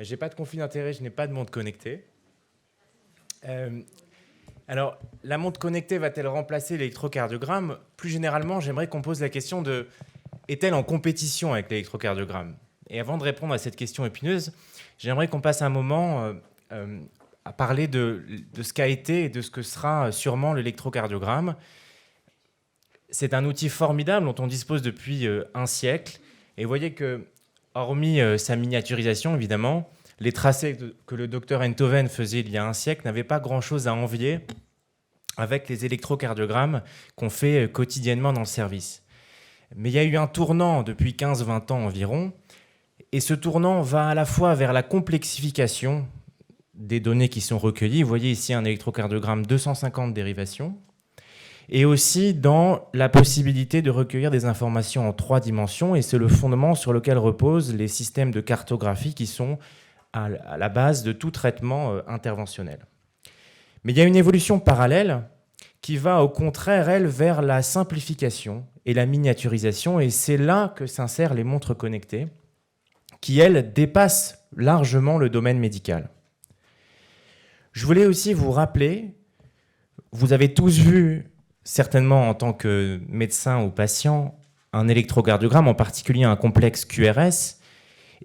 J'ai pas de conflit d'intérêt, je n'ai pas de montre connectée. Alors, la montre connectée va-t-elle remplacer l'électrocardiogramme? Plus généralement, j'aimerais qu'on pose la question de est-elle en compétition avec l'électrocardiogramme? Et avant de répondre à cette question épineuse, j'aimerais qu'on passe un moment à parler de ce qu'a été et de ce que sera sûrement l'électrocardiogramme. C'est un outil formidable dont on dispose depuis un siècle. Et vous voyez que, hormis sa miniaturisation, évidemment, les tracés que le docteur Enthoven faisait il y a un siècle n'avaient pas grand-chose à envier avec les électrocardiogrammes qu'on fait quotidiennement dans le service. Mais il y a eu un tournant depuis 15-20 ans environ, et ce tournant va à la fois vers la complexification des données qui sont recueillies. Vous voyez ici un électrocardiogramme 250 dérivations, et aussi dans la possibilité de recueillir des informations en 3 dimensions, et c'est le fondement sur lequel reposent les systèmes de cartographie qui sont à la base de tout traitement interventionnel. Mais il y a une évolution parallèle qui va au contraire, elle, vers la simplification et la miniaturisation, et c'est là que s'insèrent les montres connectées, qui, elles, dépassent largement le domaine médical. Je voulais aussi vous rappeler, vous avez tous vu, certainement en tant que médecin ou patient, un électrocardiogramme, en particulier un complexe QRS,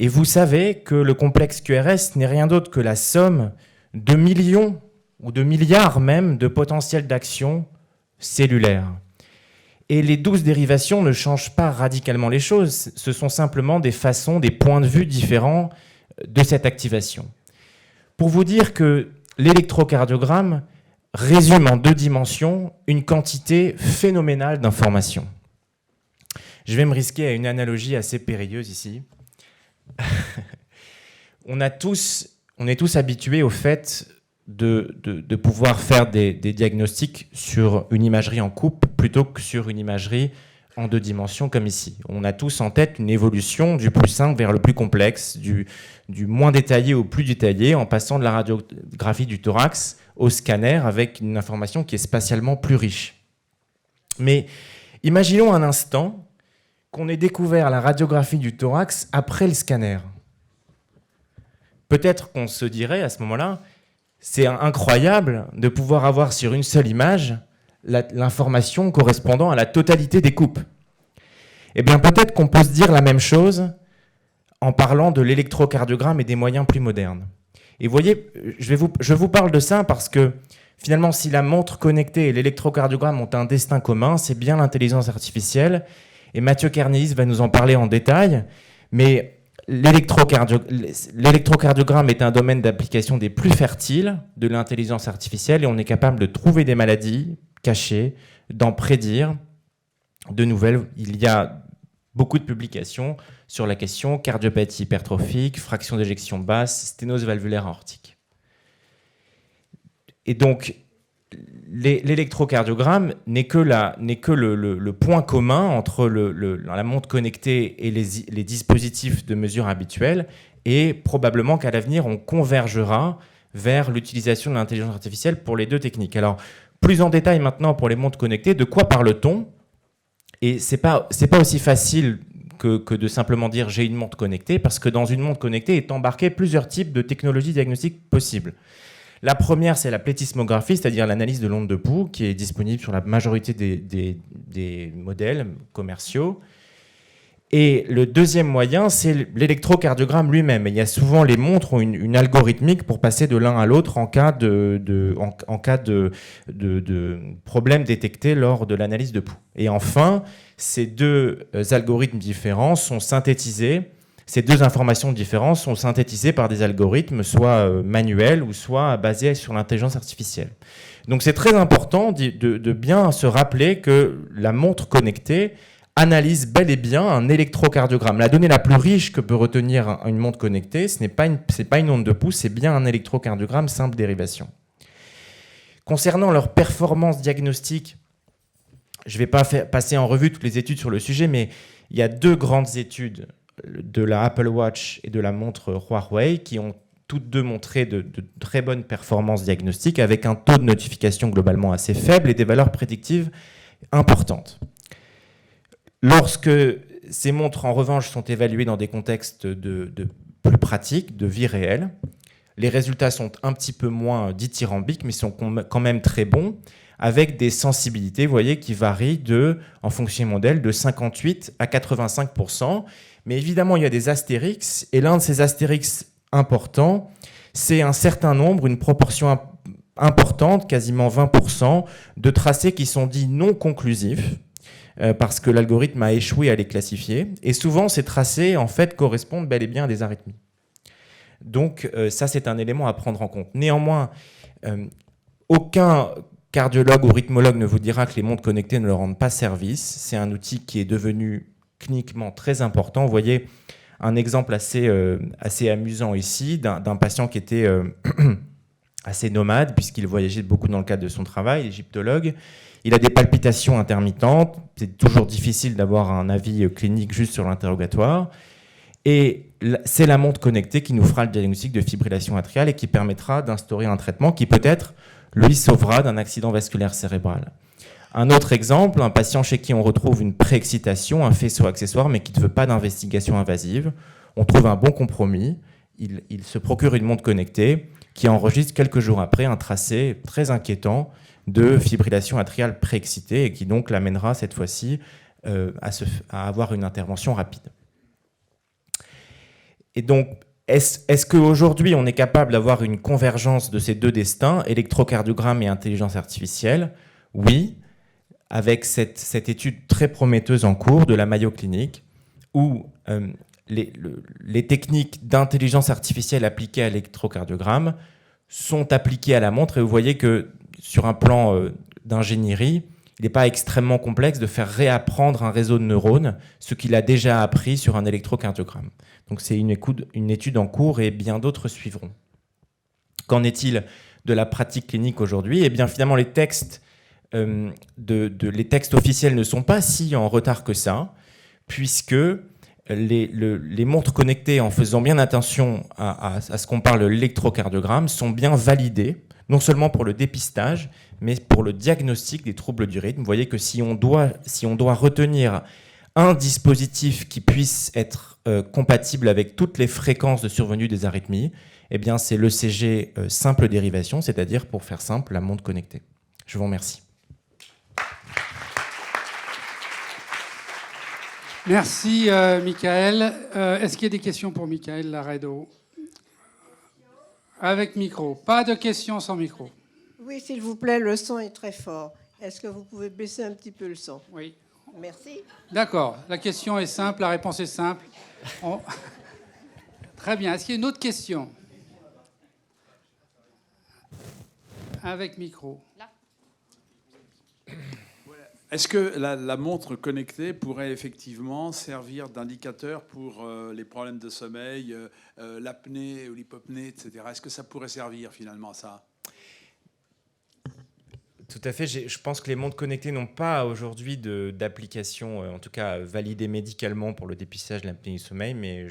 et vous savez que le complexe QRS n'est rien d'autre que la somme de millions ou de milliards même de potentiels d'action cellulaires. Et les 12 dérivations ne changent pas radicalement les choses, ce sont simplement des façons, des points de vue différents de cette activation. Pour vous dire que l'électrocardiogramme résume en 2 dimensions une quantité phénoménale d'informations. Je vais me risquer à une analogie assez périlleuse ici. On est tous habitués au fait de pouvoir faire des diagnostics sur une imagerie en coupe plutôt que sur une imagerie en 2 dimensions comme ici. On a tous en tête une évolution du plus simple vers le plus complexe, du moins détaillé au plus détaillé, en passant de la radiographie du thorax au scanner avec une information qui est spatialement plus riche. Mais imaginons un instant qu'on ait découvert la radiographie du thorax après le scanner. Peut-être qu'on se dirait à ce moment-là, c'est incroyable de pouvoir avoir sur une seule image l'information correspondant à la totalité des coupes. Eh bien, peut-être qu'on peut se dire la même chose en parlant de l'électrocardiogramme et des moyens plus modernes. Et vous voyez, je vous parle de ça parce que finalement, si la montre connectée et l'électrocardiogramme ont un destin commun, c'est bien l'intelligence artificielle. Et Mathieu Kernéis va nous en parler en détail, mais l'électrocardiogramme est un domaine d'application des plus fertiles de l'intelligence artificielle et on est capable de trouver des maladies cachées, d'en prédire de nouvelles. Il y a beaucoup de publications sur la question cardiopathie hypertrophique, fraction d'éjection basse, sténose valvulaire aortique. Et donc, l'électrocardiogramme n'est que le point commun entre la montre connectée et les dispositifs de mesure habituels, et probablement qu'à l'avenir, on convergera vers l'utilisation de l'intelligence artificielle pour les 2 techniques. Alors, plus en détail maintenant pour les montres connectées, de quoi parle-t-on? Et c'est pas aussi facile que de simplement dire j'ai une montre connectée, parce que dans une montre connectée est embarqué plusieurs types de technologies diagnostiques possibles. La première, c'est la plétismographie, c'est-à-dire l'analyse de l'onde de pouls, qui est disponible sur la majorité des modèles commerciaux. Et le deuxième moyen, c'est l'électrocardiogramme lui-même. Et il y a souvent, les montres ont une algorithmique pour passer de l'un à l'autre en cas de problème détecté lors de l'analyse de pouls. Et enfin, ces 2 algorithmes différents sont synthétisés. Ces 2 informations différentes sont synthétisées par des algorithmes, soit manuels ou soit basés sur l'intelligence artificielle. Donc c'est très important de bien se rappeler que la montre connectée analyse bel et bien un électrocardiogramme. La donnée la plus riche que peut retenir une montre connectée, ce n'est pas une onde de pouls, c'est bien un électrocardiogramme simple dérivation. Concernant leur performance diagnostique, je ne vais pas passer en revue toutes les études sur le sujet, mais il y a 2 grandes études de la Apple Watch et de la montre Huawei qui ont toutes 2 montré de très bonnes performances diagnostiques avec un taux de notification globalement assez faible et des valeurs prédictives importantes. Lorsque ces montres, en revanche, sont évaluées dans des contextes de plus pratiques, de vie réelle. Les résultats sont un petit peu moins dithyrambiques, mais sont quand même très bons, avec des sensibilités, vous voyez, qui varient en fonction des modèles, de 58 à 85%. Mais évidemment, il y a des astérix, et l'un de ces astérix importants, c'est un certain nombre, une proportion importante, quasiment 20%, de tracés qui sont dits non conclusifs, parce que l'algorithme a échoué à les classifier. Et souvent, ces tracés, en fait, correspondent bel et bien à des arythmies. Donc, ça, c'est un élément à prendre en compte. Néanmoins, aucun cardiologue ou rythmologue ne vous dira que les montres connectées ne leur rendent pas service. C'est un outil qui est devenu cliniquement très important. Vous voyez un exemple assez amusant ici d'un patient qui était assez nomade, puisqu'il voyageait beaucoup dans le cadre de son travail, égyptologue. Il a des palpitations intermittentes. C'est toujours difficile d'avoir un avis clinique juste sur l'interrogatoire. Et c'est la montre connectée qui nous fera le diagnostic de fibrillation atriale et qui permettra d'instaurer un traitement qui peut-être lui sauvera d'un accident vasculaire cérébral. Un autre exemple, un patient chez qui on retrouve une préexcitation, un faisceau accessoire, mais qui ne veut pas d'investigation invasive. On trouve un bon compromis. Il se procure une montre connectée qui enregistre quelques jours après un tracé très inquiétant de fibrillation atriale préexcitée et qui donc l'amènera cette fois-ci à avoir une intervention rapide. Et donc, est-ce qu'aujourd'hui, on est capable d'avoir une convergence de ces deux destins, électrocardiogramme et intelligence artificielle? Oui, avec cette étude très prometteuse en cours de la Mayo Clinic, où les techniques d'intelligence artificielle appliquées à l'électrocardiogramme sont appliquées à la montre. Et vous voyez que sur un plan d'ingénierie, il n'est pas extrêmement complexe de faire réapprendre un réseau de neurones, ce qu'il a déjà appris sur un électrocardiogramme. Donc c'est une étude en cours et bien d'autres suivront. Qu'en est-il de la pratique clinique aujourd'hui? Eh bien finalement les textes officiels ne sont pas si en retard que ça, puisque les montres connectées, en faisant bien attention à ce qu'on parle de l'électrocardiogramme, sont bien validées, non seulement pour le dépistage, mais pour le diagnostic des troubles du rythme. Vous voyez que si on doit retenir un dispositif qui puisse être compatible avec toutes les fréquences de survenue des arythmies, eh bien c'est l'ECG simple dérivation, c'est-à-dire, pour faire simple, la montre connectée. Je vous remercie. Merci, Michael. Est-ce qu'il y a des questions pour Michael Laredo? Avec micro. Pas de questions sans micro. Oui, s'il vous plaît, le son est très fort. Est-ce que vous pouvez baisser un petit peu le son? Oui. Merci. D'accord. La question est simple, la réponse est simple. Très bien. Est-ce qu'il y a une autre question? Avec micro. Là. Est-ce que la montre connectée pourrait effectivement servir d'indicateur pour les problèmes de sommeil, l'apnée ou l'hypopnée, etc. Est-ce que ça pourrait servir finalement à ça? Tout à fait. Je pense que les montres connectées n'ont pas aujourd'hui d'application, en tout cas validée médicalement pour le dépistage de l'apnée du sommeil, mais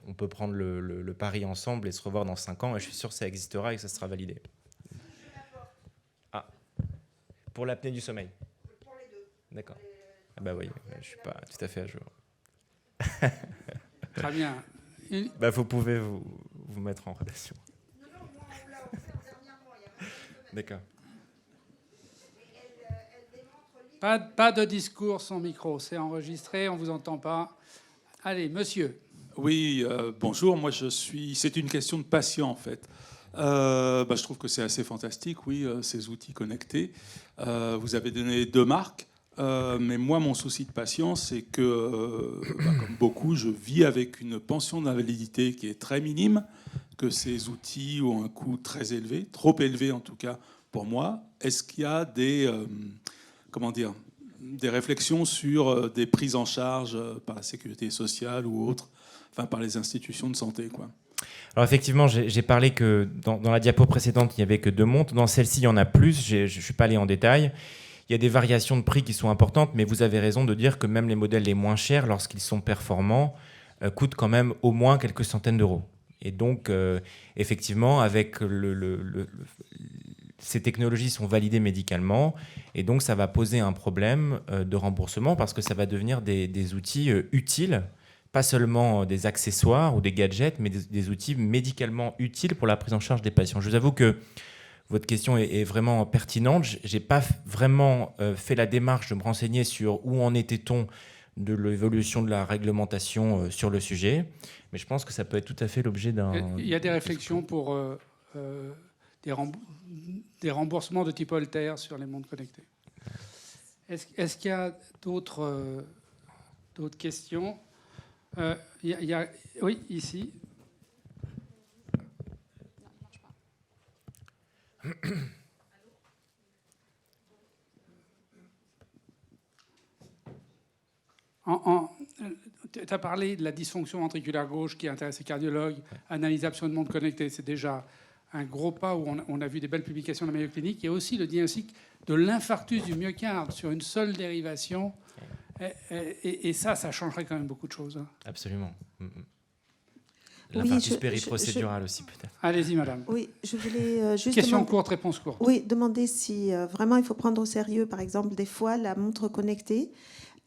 on peut prendre le pari ensemble et se revoir dans 5 ans, et je suis sûr que ça existera et que ça sera validé. Ah, pour l'apnée du sommeil? Pour les deux. D'accord. Ah bah oui, je ne suis pas tout à fait à jour. Très bien. Bah, vous pouvez vous mettre en relation. Non, moi, on l'a offert dernièrement, il y a pas de semaine. D'accord. Pas de discours sans micro, c'est enregistré, on ne vous entend pas. Allez, monsieur. Oui, bonjour, moi c'est une question de patient en fait. Je trouve que c'est assez fantastique, oui, ces outils connectés. Vous avez donné 2 marques, mais moi mon souci de patient c'est que, comme beaucoup, je vis avec une pension d'invalidité qui est très minime, que ces outils ont un coût très élevé, trop élevé en tout cas pour moi. Est-ce qu'il y a des réflexions sur des prises en charge par la sécurité sociale ou autre, enfin par les institutions de santé, quoi? Alors effectivement, j'ai parlé que dans la diapo précédente, il n'y avait que 2 montres. Dans celle-ci, il y en a plus. Je ne suis pas allé en détail. Il y a des variations de prix qui sont importantes, mais vous avez raison de dire que même les modèles les moins chers, lorsqu'ils sont performants, coûtent quand même au moins quelques centaines d'euros. Et donc, effectivement, avec ces technologies sont validées médicalement, et donc ça va poser un problème de remboursement parce que ça va devenir des outils utiles pas seulement des accessoires ou des gadgets, mais des outils médicalement utiles pour la prise en charge des patients. Je vous avoue que votre question est vraiment pertinente. Je n'ai pas vraiment fait la démarche de me renseigner sur où en était-on de l'évolution de la réglementation sur le sujet, mais je pense que ça peut être tout à fait l'objet d'un... Il y a des réflexions pour des remboursements de type Holter sur les montres connectées. Est-ce qu'il y a d'autres questions? Oui, ici. Tu as parlé de la dysfonction ventriculaire gauche qui intéresse les cardiologues, analysable sur une montre connectée. C'est déjà un gros pas où on a vu des belles publications dans la Mayo Clinique. Il y a aussi le diagnostic de l'infarctus du myocarde sur une seule dérivation. Et ça changerait quand même beaucoup de choses. Absolument. L'infarctus périprocédural aussi, peut-être. Allez-y, madame. Oui, je voulais juste Question courte, réponse courte. Oui, demander si vraiment il faut prendre au sérieux, par exemple, des fois, la montre connectée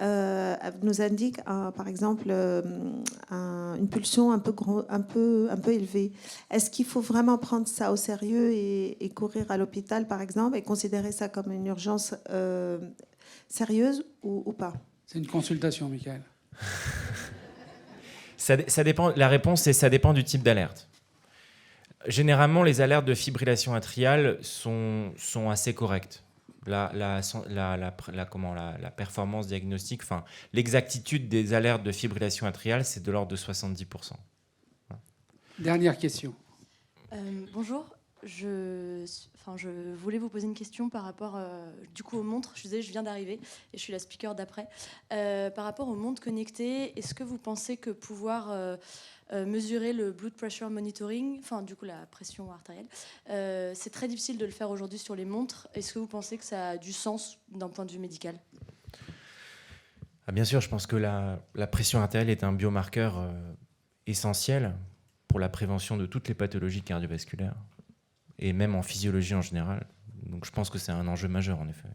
nous indique, par exemple, une pulsion un peu élevée. Est-ce qu'il faut vraiment prendre ça au sérieux et courir à l'hôpital, par exemple, et considérer ça comme une urgence sérieuse ou pas? C'est une consultation, Michael. Ça dépend. La réponse, c'est ça dépend du type d'alerte. Généralement, les alertes de fibrillation atriale sont assez correctes. La performance diagnostique, enfin, l'exactitude des alertes de fibrillation atriale, c'est de l'ordre de 70%. Dernière question. Bonjour. Je voulais vous poser une question par rapport du coup aux montres. Je viens d'arriver et je suis la speaker d'après. Par rapport aux montres connectées, est-ce que vous pensez que pouvoir mesurer le blood pressure monitoring, enfin du coup la pression artérielle, c'est très difficile de le faire aujourd'hui sur les montres. Est-ce que vous pensez que ça a du sens d'un point de vue médical? Bien sûr, je pense que la pression artérielle est un biomarqueur essentiel pour la prévention de toutes les pathologies cardiovasculaires et même en physiologie en général. Donc je pense que c'est un enjeu majeur en effet.